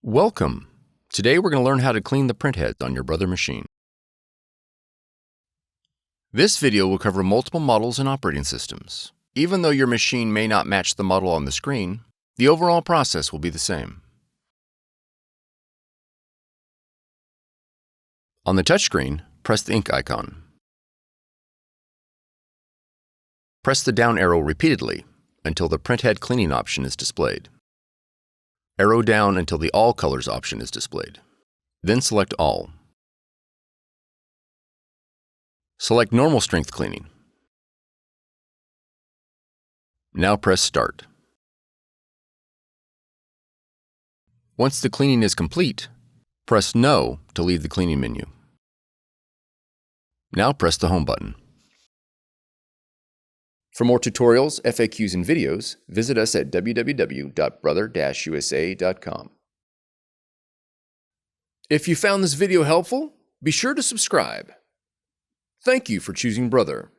Welcome! Today we're going to learn how to clean the printheads on your Brother machine. This video will cover multiple models and operating systems. Even though your machine may not match the model on the screen, the overall process will be the same. On the touchscreen, press the ink icon. Press the down arrow repeatedly until the printhead cleaning option is displayed. Arrow down until the All Colors option is displayed. Then select All. Select Normal Strength Cleaning. Now press Start. Once the cleaning is complete, press No to leave the cleaning menu. Now press the Home button. For more tutorials, FAQs, and videos, visit us at www.brother-usa.com. If you found this video helpful, be sure to subscribe. Thank you for choosing Brother.